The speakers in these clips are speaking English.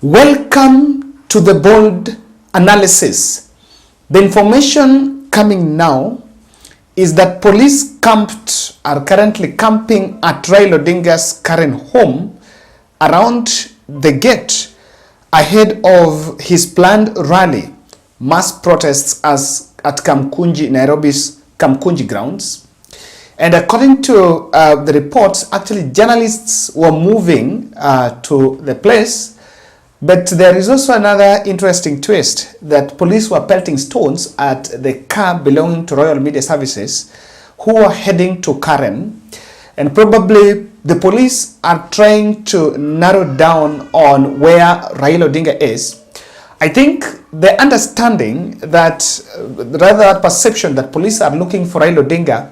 Welcome to the bold analysis. The information coming now is that police are currently camping at Raila Odinga's current home around the gate ahead of his planned rally, mass protests at Kamkunji, Nairobi's Kamkunji grounds. And according to the reports, actually journalists were moving to the place. But there is also another interesting twist that police were pelting stones at the car belonging to Royal Media Services who were heading to Karen. And probably the police are trying to narrow down on where Raila Odinga is. I think the understanding that, rather that perception that police are looking for Raila Odinga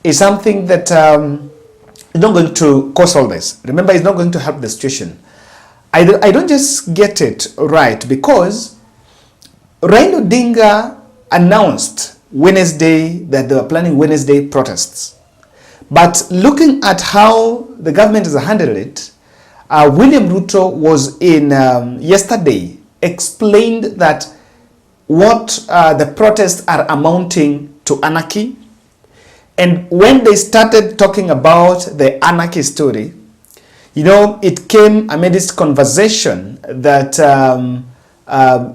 is something that is not going to cause all this. Remember, it's not going to help the situation. I don't just get it right, because Raila Odinga announced Wednesday that they were planning Wednesday protests. But looking at how the government has handled it, William Ruto was in yesterday explained that what the protests are amounting to anarchy. And when they started talking about the anarchy story, you know, it came amidst conversation that,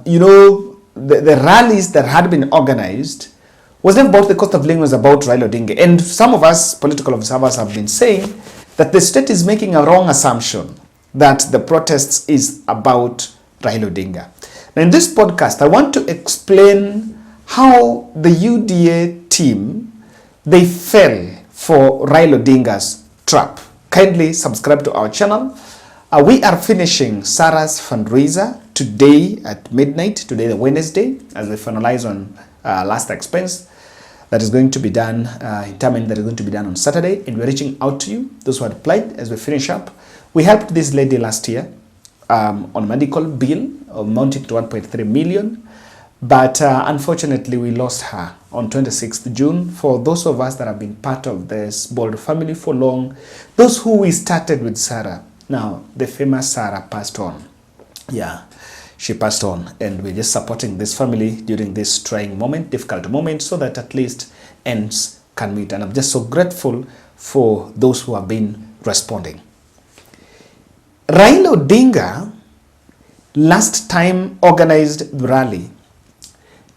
you know, the rallies that had been organized wasn't about the cost of living, was about Raila Odinga. And some of us, political observers, have been saying that the state is making a wrong assumption that the protests is about Raila Odinga. Now, in this podcast, I want to explain how the UDA team, they fell for Raila Odinga's trap. Kindly subscribe to our channel. We are finishing Sarah's fundraiser today at midnight, today the Wednesday, as we finalize on last expense that is going to be done, determined that is going to be done on Saturday, and we're reaching out to you, those who had applied, as we finish up. We helped this lady last year on medical bill amounting to 1.3 million, but unfortunately we lost her on 26th June. For those of us that have been part of this bold family for long, those who we started with Sarah, now the famous Sarah passed on. Yeah, she passed on, and we're just supporting this family during this trying moment, difficult moment, so that at least ends can meet. And I'm just so grateful for those who have been responding. Raila Odinga last time organized the rally,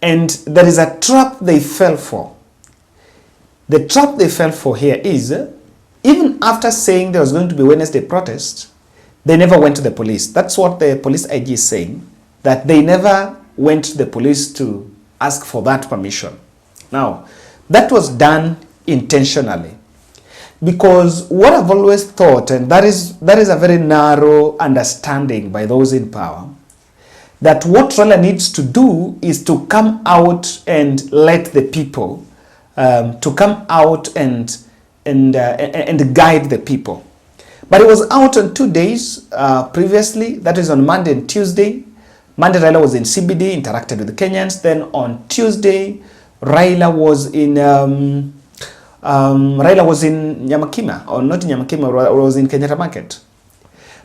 and there is a trap they fell for. The trap they fell for here is, even after saying there was going to be Wednesday protest, they never went to the police. That's what the police IG is saying, that they never went to the police to ask for that permission. Now, that was done intentionally, because what I've always thought, and that is a very narrow understanding by those in power, that what Raila needs to do is to come out and let the people, to come out and guide the people. But it was out on 2 days previously, that is on Monday and Tuesday. Monday, Raila was in CBD, interacted with the Kenyans. Then on Tuesday, Raila was in Nyamakima, or not in Nyamakima, or was in Kenyatta Market.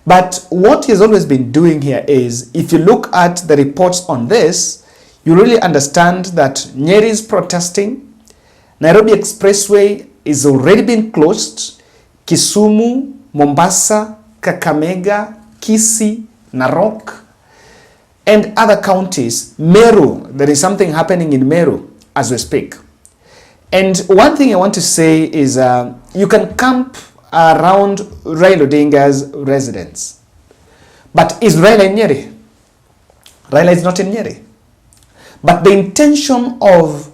But what he has always been doing here is, if you look at the reports on this, you really understand that Nyeri is protesting, Nairobi Expressway is already been closed, Kisumu, Mombasa, Kakamega, Kisii, Narok, and other counties. Meru, there is something happening in Meru as we speak. And one thing I want to say is, you can camp around Raila Odinga's residence. But is Raila in Nyeri? Raila is not in Nyeri. But the intention of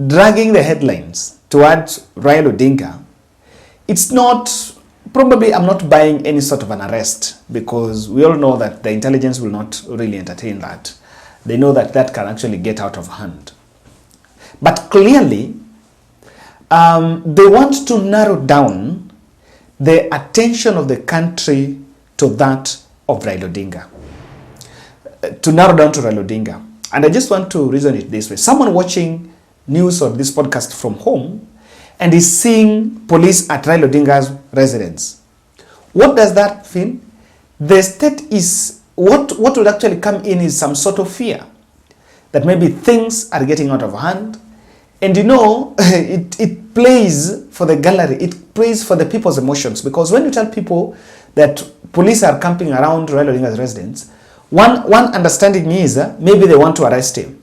dragging the headlines towards Raila Odinga, it's not, probably I'm not buying any sort of an arrest, because we all know that the intelligence will not really entertain that. They know that that can actually get out of hand. But clearly, they want to narrow down the attention of the country to that of Raila Odinga. To narrow down to Raila Odinga. And I just want to reason it this way. Someone watching news or this podcast from home and is seeing police at Raila Odinga's residence. What does that mean? The state is what would actually come in is some sort of fear that maybe things are getting out of hand. And it plays for the gallery, it plays for the people's emotions, because when you tell people that police are camping around Raila Odinga's residence, one understanding is maybe they want to arrest him.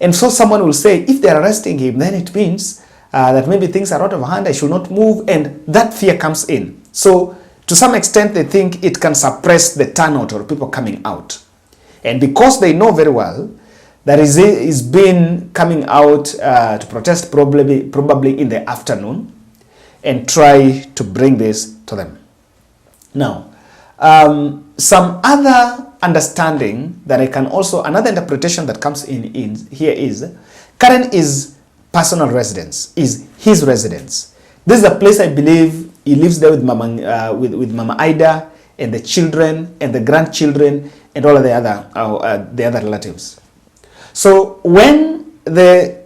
And so someone will say, if they're arresting him, then it means that maybe things are out of hand, I should not move, and that fear comes in. So to some extent, they think it can suppress the turnout or people coming out. And because they know very well that is been coming out to protest probably in the afternoon and try to bring this to them. Now, some other understanding that I can also, another interpretation that comes in here is, Karen is personal residence, is his residence. This is a place I believe he lives there with Mama Ida and the children and the grandchildren and all of the other relatives. So when the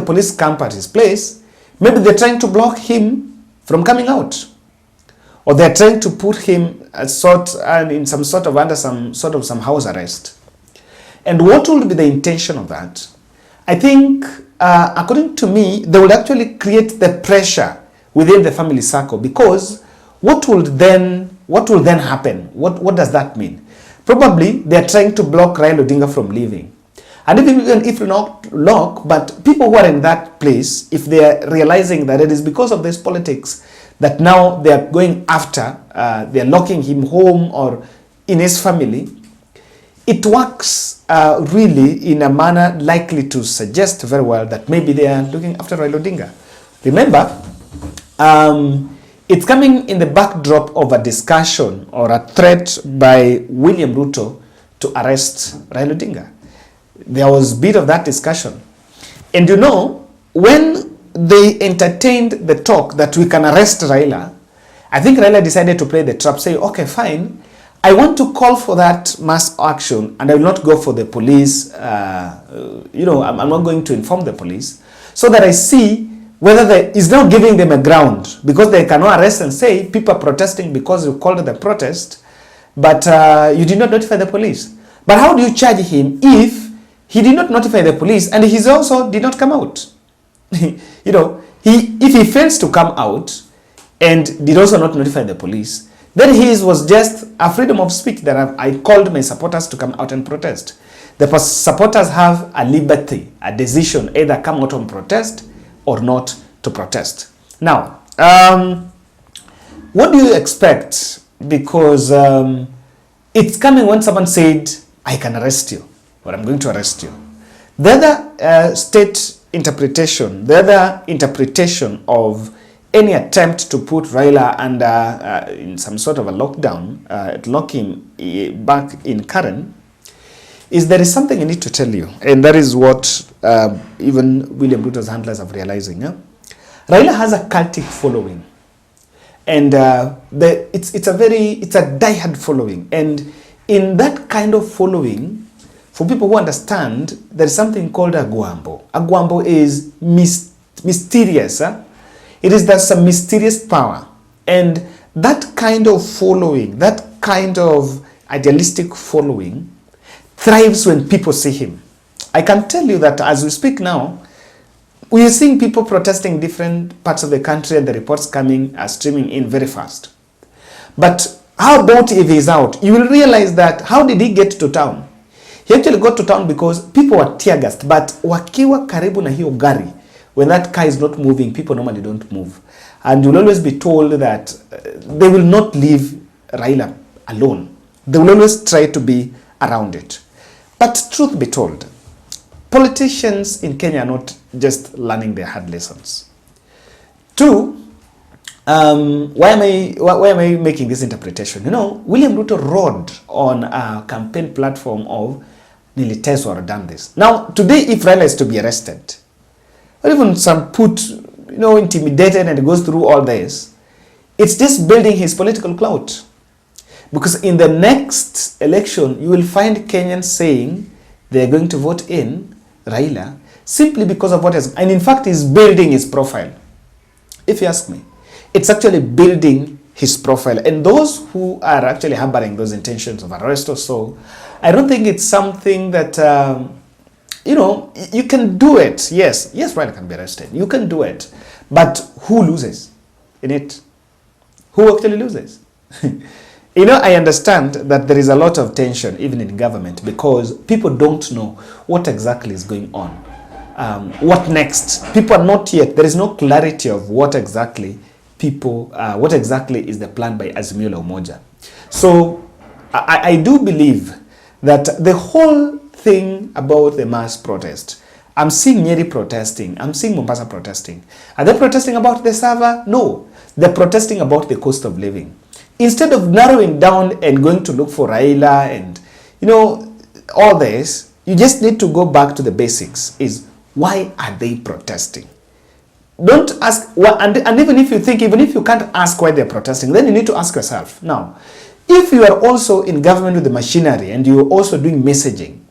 police camp at his place, maybe they're trying to block him from coming out, or they're trying to put him in some sort of under some house arrest. And what would be the intention of that? I think, according to me, they will actually create the pressure within the family circle, because what will then happen? What does that mean? Probably they are trying to block Raila Odinga from leaving. And even if not lock, but people who are in that place, if they are realizing that it is because of this politics that now they are going after, they are locking him home or in his family, it works really in a manner likely to suggest very well that maybe they are looking after Raila Odinga. Remember, it's coming in the backdrop of a discussion or a threat by William Ruto to arrest Raila Odinga. There was a bit of that discussion. And when they entertained the talk that we can arrest Raila, I think Raila decided to play the trap, say, okay, fine, I want to call for that mass action and I will not go for the police. I'm not going to inform the police, so that I see whether is now giving them a ground, because they cannot arrest and say people are protesting because you called the protest, but you did not notify the police. But how do you charge him if he did not notify the police and he also did not come out? If he fails to come out and did also not notify the police, then his was just a freedom of speech that I called my supporters to come out and protest. The supporters have a liberty, a decision, either come out and protest or not to protest. Now, what do you expect? Because it's coming when someone said, I can arrest you, or I'm going to arrest you. The other the other interpretation of any attempt to put Raila under in some sort of a lockdown, lock him back in Karen, is there is something I need to tell you, and that is what even William Ruto's handlers have realizing. Raila has a cultic following, and it's a diehard following, and in that kind of following, for people who understand, there is something called a guambo. A guambo is mysterious. It is there's some mysterious power, and that kind of following, that kind of idealistic following, thrives when people see him. I can tell you that as we speak now, we are seeing people protesting different parts of the country, and the reports streaming in very fast. But how about if he's out? You will realize that how did he get to town? He actually got to town because people were tear gassed, but wakiwa karibu na hiyo gari, when that car is not moving, people normally don't move. And you'll always be told that they will not leave Raila alone. They will always try to be around it. But truth be told, politicians in Kenya are not just learning their hard lessons. Two, why am I making this interpretation? William Ruto rode on a campaign platform of niliteswa or done this. Now, today, if Raila is to be arrested, or even some intimidated and goes through all this, it's just building his political clout. Because in the next election, you will find Kenyans saying they're going to vote in Raila simply because of and in fact, he's building his profile. If you ask me, it's actually building his profile. And those who are actually harboring those intentions of arrest or so, I don't think it's something that, you know, you can do it. Yes, Raila can be arrested. You can do it. But who loses in it? Who actually loses? You know, I understand that there is a lot of tension even in government because people don't know what exactly is going on. What next? People are not yet, there is no clarity of what exactly is the plan by Azimio la Umoja. So I do believe that the whole thing about the mass protest, I'm seeing Nyeri protesting, I'm seeing Mombasa protesting. Are they protesting about the server? No, they're protesting about the cost of living. Instead of narrowing down and going to look for Raila and, you know, all this, you just need to go back to the basics. Is why are they protesting? Don't ask, and even if you think, even if you can't ask why they're protesting, then you need to ask yourself, now, if you are also in government with the machinery and you're also doing messaging,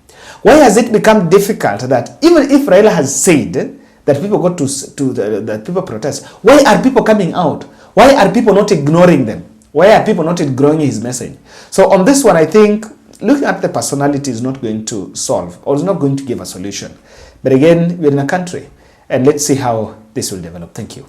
why has it become difficult that even if Raila has said that people go that people protest, why are people coming out? Why are people not ignoring them? Why are people not ignoring his message? So on this one, I think looking at the personality is not going to solve or is not going to give a solution. But again, we're in a country and let's see how this will develop. Thank you.